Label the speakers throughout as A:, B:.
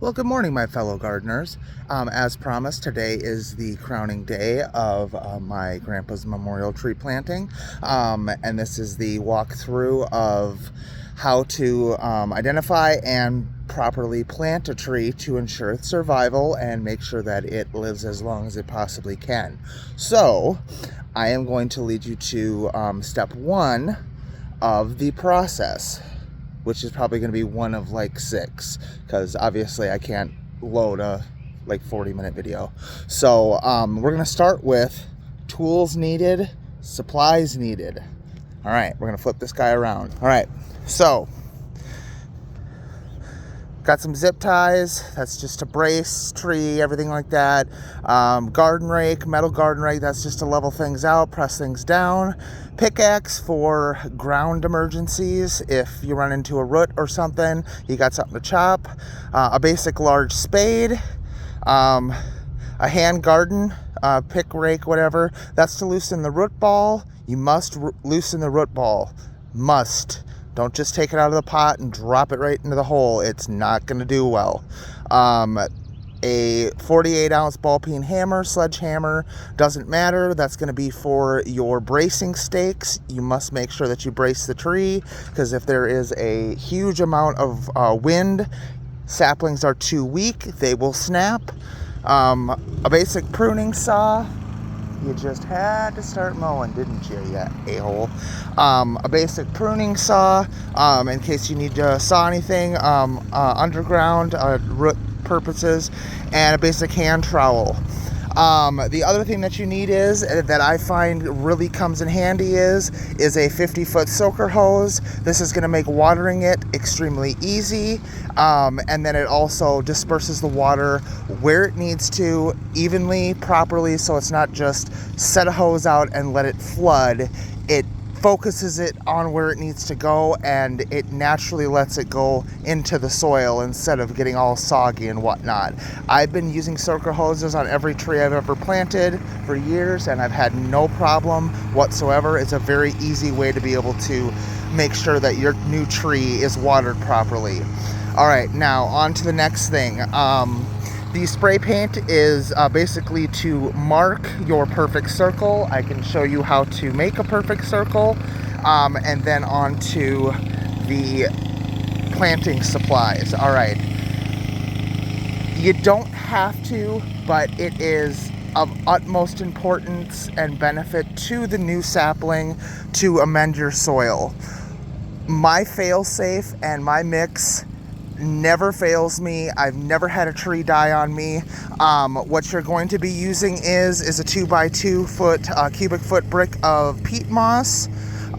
A: Well, good morning, my fellow gardeners. As promised, today is the crowning day of my grandpa's memorial tree planting. And this is the walkthrough of how to identify and properly plant a tree to ensure its survival and make sure that it lives as long as it possibly can. So, I am going to lead you to step one of the process, which is probably going to be one of like 6, because obviously I can't load a 40-minute video. So we're going to start with tools needed, supplies needed. All right, we're going to flip this guy around. All right, so got some zip ties. That's just to brace tree, everything like that. Garden rake, metal garden rake. That's just to level things out, press things down. Pickaxe for ground emergencies. If you run into a root or something, you got something to chop. A basic large spade. A hand garden, pick, rake, whatever. That's to loosen the root ball. You must loosen the root ball. Must. Don't just take it out of the pot and drop it right into the hole. It's not going to do well. A 48-ounce ball peen hammer, sledgehammer, doesn't matter. That's going to be for your bracing stakes. You must make sure that you brace the tree, because if there is a huge amount of wind, saplings are too weak. They will snap. A basic pruning saw. You just had to start mowing, didn't you a-hole? A basic pruning saw, in case you need to saw anything underground, root purposes, and a basic hand trowel. The other thing that you need is, that I find really comes in handy is a 50-foot soaker hose. This is going to make watering it extremely easy, and then it also disperses the water where it needs to, evenly, properly, so it's not just set a hose out and let it flood. It focuses it on where it needs to go, and it naturally lets it go into the soil instead of getting all soggy and whatnot. I've been using soaker hoses on every tree I've ever planted for years, and I've had no problem whatsoever. It's a very easy way to be able to make sure that your new tree is watered properly. All right, now on to the next thing. The spray paint is basically to mark your perfect circle. I can show you how to make a perfect circle, and then on to the planting supplies. All right. You don't have to, but it is of utmost importance and benefit to the new sapling to amend your soil. My fail-safe and my mix never fails me. I've never had a tree die on me. What you're going to be using is a 2x2 foot cubic foot brick of peat moss,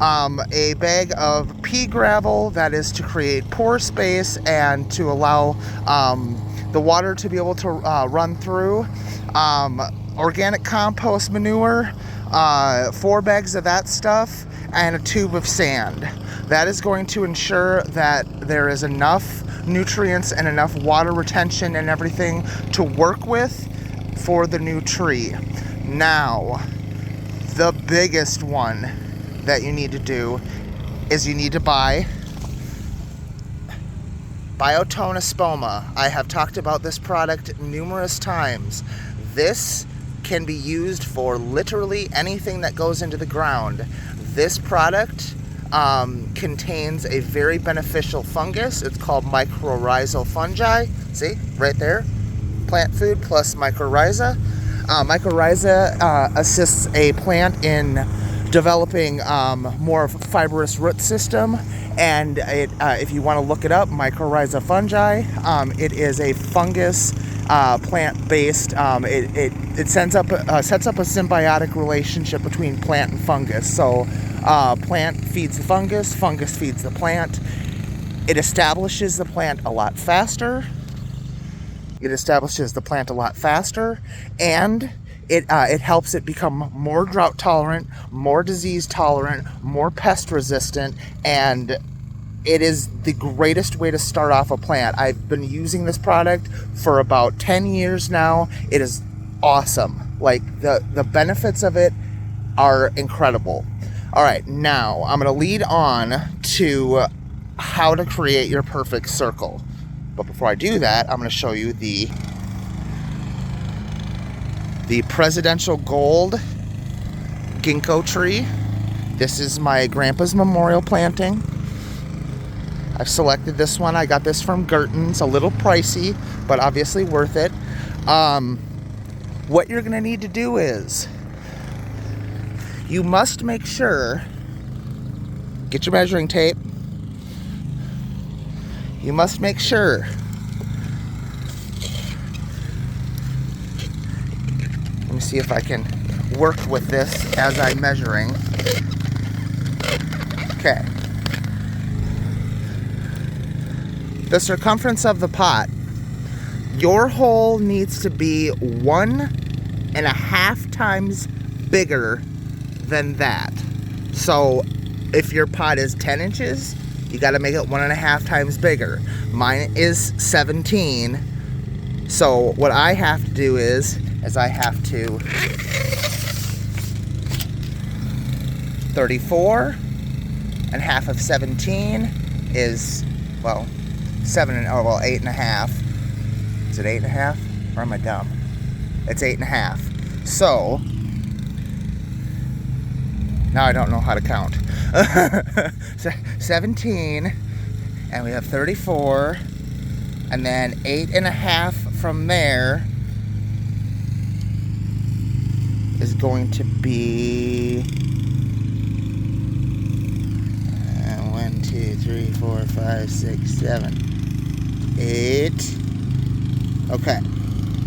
A: a bag of pea gravel, that is to create pore space and to allow the water to be able to run through, organic compost manure, 4 bags of that stuff, and a tube of sand. That is going to ensure that there is enough nutrients and enough water retention and everything to work with for the new tree. Now, the biggest one that you need to do is you need to buy Biotona Spoma. I have talked about this product numerous times. This can be used for literally anything that goes into the ground. This product contains a very beneficial fungus. It's called mycorrhizal fungi. See, right there, plant food plus mycorrhiza. Mycorrhiza assists a plant in developing more of a fibrous root system, and it, if you want to look it up, mycorrhiza fungi, it is a fungus plant-based. It sets up a symbiotic relationship between plant and fungus. So plant feeds the fungus, fungus feeds the plant. It establishes the plant a lot faster. And it helps it become more drought tolerant, more disease tolerant, more pest resistant, and it is the greatest way to start off a plant. I've been using this product for about 10 years now. It is awesome. Like, the benefits of it are incredible. All right, now I'm going to lead on to how to create your perfect circle. But before I do that, I'm going to show you the Presidential Gold ginkgo tree. This is my grandpa's memorial planting. I've selected this one. I got this from Gerton's. A little pricey, but obviously worth it. What you're going to need to do is you must make sure, get your measuring tape. You must make sure let me see if I can work with this as I'm measuring. Okay. The circumference of the pot, your hole needs to be 1.5 times bigger than that. So if your pot is 10 inches, you got to make it 1.5 times bigger. Mine is 17. So what I have to do is I have to 34, and half of 17 is, well, 8.5. Is it 8.5? Or am I dumb? It's 8.5. So now I don't know how to count. 17, and we have 34, and then 8.5 from there is going to be 1, 2, 3, 4, 5, 6, 7, 8. Okay,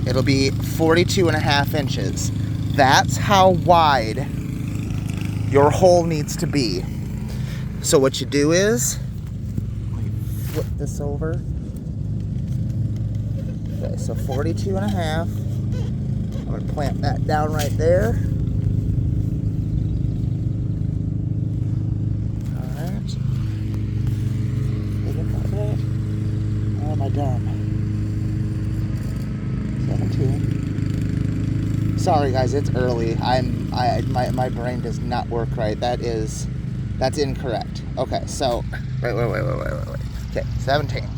A: it'll be 42.5 inches. That's how wide your hole needs to be. So what you do is, let me flip this over. Okay, so 42.5. I'm gonna plant that down right there. All right. How am I done? 17. Sorry guys, it's early. My brain does not work right. That's incorrect. Okay, so wait. Okay, 17,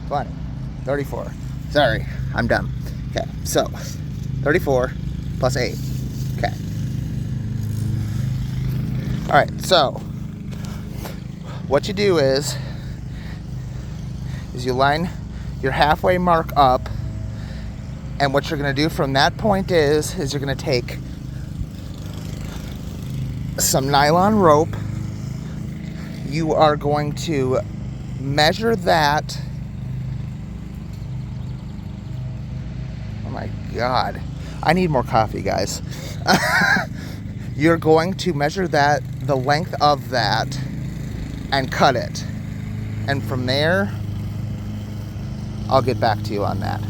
A: 20, 34. Sorry, I'm dumb. Okay, so 34 plus 8. Okay. All right, so what you do is you line your halfway mark up, and what you're going to do from that point is you're going to take some nylon rope. You are going to measure that. Oh my God. I need more coffee, guys. You're going to measure that, the length of that, and cut it. And from there, I'll get back to you on that.